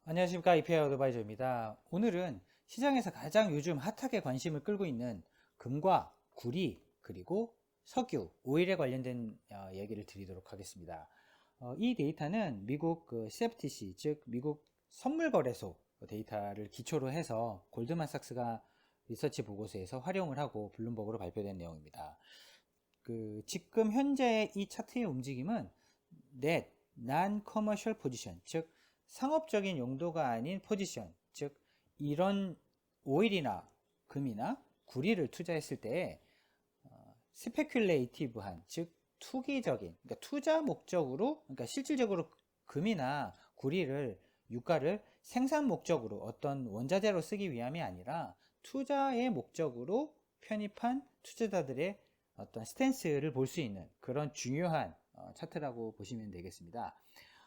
안녕하십니까. 이페아 어드바이저입니다. 오늘은 시장에서 가장 요즘 핫하게 관심을 끌고 있는 금과 구리 그리고 석유, 오일에 관련된 얘기를 드리도록 하겠습니다. 이 데이터는 미국 CFTC, 즉 미국 선물거래소 데이터를 기초로 해서 골드만삭스가 리서치 보고서에서 활용을 하고 블룸버그로 발표된 내용입니다. 지금 현재 이 차트의 움직임은 net, non-commercial position, 즉 상업적인 용도가 아닌 포지션, 즉 이런 오일이나 금이나 구리를 투자했을 때 스페큘레이티브한, 즉 투기적인, 그러니까 투자 목적으로, 그러니까 실질적으로 금이나 구리를 유가를 생산 목적으로 어떤 원자재로 쓰기 위함이 아니라 투자의 목적으로 편입한 투자자들의 어떤 스탠스를 볼 수 있는 그런 중요한 차트라고 보시면 되겠습니다.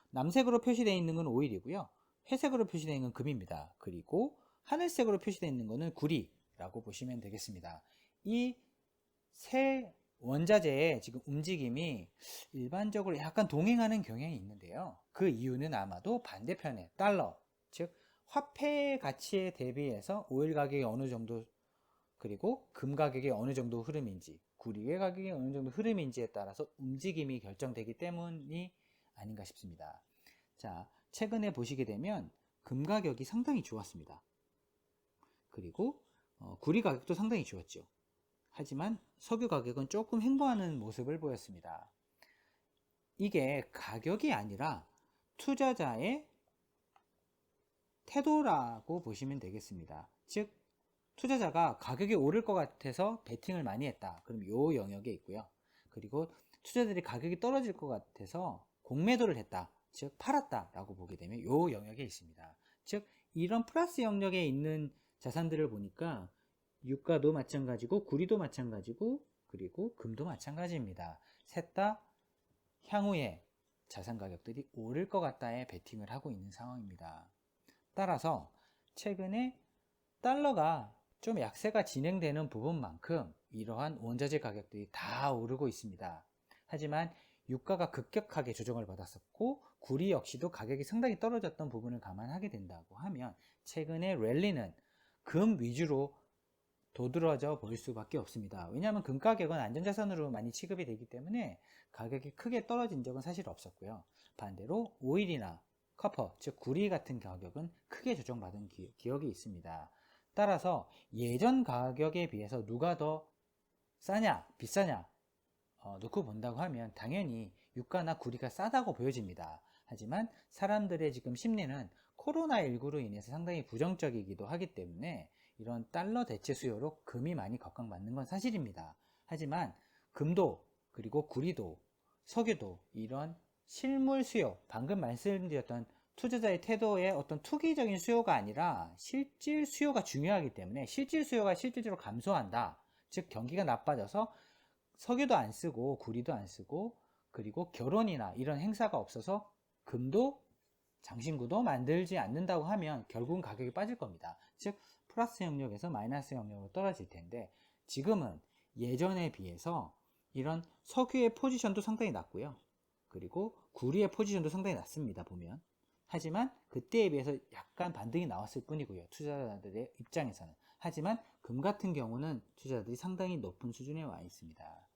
남색으로 표시되어 있는 건 오일이고요. 회색으로 표시되어 있는 건 금입니다. 그리고 하늘색으로 표시되어 있는 것은 구리라고 보시면 되겠습니다. 이 세 원자재의 지금 움직임이 일반적으로 약간 동행하는 경향이 있는데요. 그 이유는 아마도 반대편에 달러, 즉 화폐 가치에 대비해서 오일 가격이 어느 정도, 그리고 금 가격이 어느 정도 흐름인지, 구리의 가격이 어느 정도 흐름인지에 따라서 움직임이 결정되기 때문이 아닌가 싶습니다. 자, 최근에 보시게 되면 금 가격이 상당히 좋았습니다. 그리고 구리 가격도 상당히 좋았죠. 하지만 석유 가격은 조금 횡보하는 모습을 보였습니다. 이게 가격이 아니라 투자자의 태도라고 보시면 되겠습니다. 즉 투자자가 가격이 오를 것 같아서 베팅을 많이 했다. 그럼 이 영역에 있고요. 그리고 투자들이 가격이 떨어질 것 같아서 공매도를 했다. 즉 팔았다라고 보게 되면 이 영역에 있습니다. 즉 이런 플러스 영역에 있는 자산들을 보니까 유가도 마찬가지고 구리도 마찬가지고 그리고 금도 마찬가지입니다. 셋 다 향후에 자산 가격들이 오를 것 같다에 베팅을 하고 있는 상황입니다. 따라서 최근에 달러가 좀 약세가 진행되는 부분만큼 이러한 원자재 가격들이 다 오르고 있습니다. 하지만 유가가 급격하게 조정을 받았었고 구리 역시도 가격이 상당히 떨어졌던 부분을 감안하게 된다고 하면 최근에 랠리는 금 위주로 도드라져 보일 수밖에 없습니다. 왜냐하면 금 가격은 안전자산으로 많이 취급이 되기 때문에 가격이 크게 떨어진 적은 사실 없었고요. 반대로 오일이나 커퍼, 즉 구리 같은 가격은 크게 조정받은 기억이 있습니다. 따라서 예전 가격에 비해서 누가 더 싸냐 비싸냐 놓고 본다고 하면 당연히 유가나 구리가 싸다고 보여집니다. 하지만 사람들의 지금 심리는 코로나19로 인해서 상당히 부정적이기도 하기 때문에 이런 달러 대체 수요로 금이 많이 각광받는 건 사실입니다. 하지만 금도 그리고 구리도 석유도 이런 실물 수요, 방금 말씀드렸던 투자자의 태도의 어떤 투기적인 수요가 아니라 실질 수요가 중요하기 때문에 실질 수요가 실질적으로 감소한다. 즉 경기가 나빠져서 석유도 안 쓰고 구리도 안 쓰고 그리고 결혼이나 이런 행사가 없어서 금도 장신구도 만들지 않는다고 하면 결국은 가격이 빠질 겁니다. 즉 플러스 영역에서 마이너스 영역으로 떨어질 텐데 지금은 예전에 비해서 이런 석유의 포지션도 상당히 낮고요. 그리고 구리의 포지션도 상당히 낮습니다. 보면. 하지만 그때에 비해서 약간 반등이 나왔을 뿐이고요. 투자자들의 입장에서는. 하지만 금 같은 경우는 투자자들이 상당히 높은 수준에 와 있습니다.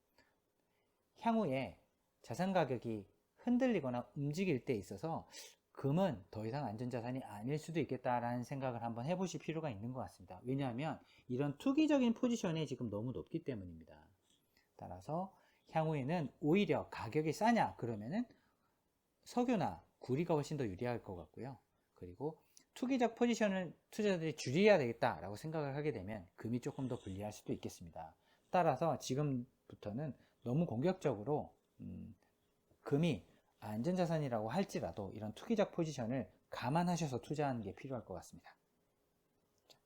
향후에 자산 가격이 흔들리거나 움직일 때 있어서 금은 더 이상 안전자산이 아닐 수도 있겠다라는 생각을 한번 해보실 필요가 있는 것 같습니다. 왜냐하면 이런 투기적인 포지션이 지금 너무 높기 때문입니다. 따라서 향후에는 오히려 가격이 싸냐 그러면은 석유나 구리가 훨씬 더 유리할 것 같고요. 그리고 투기적 포지션을 투자자들이 줄여야 되겠다라고 생각을 하게 되면 금이 조금 더 불리할 수도 있겠습니다. 따라서 지금부터는 너무 공격적으로 금이 안전자산이라고 할지라도 이런 투기적 포지션을 감안하셔서 투자하는 게 필요할 것 같습니다.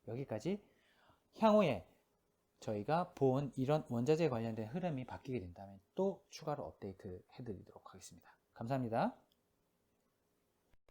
여기까지 향후에 저희가 본 이런 원자재 관련된 흐름이 바뀌게 된다면 또 추가로 업데이트 해드리도록 하겠습니다. 감사합니다.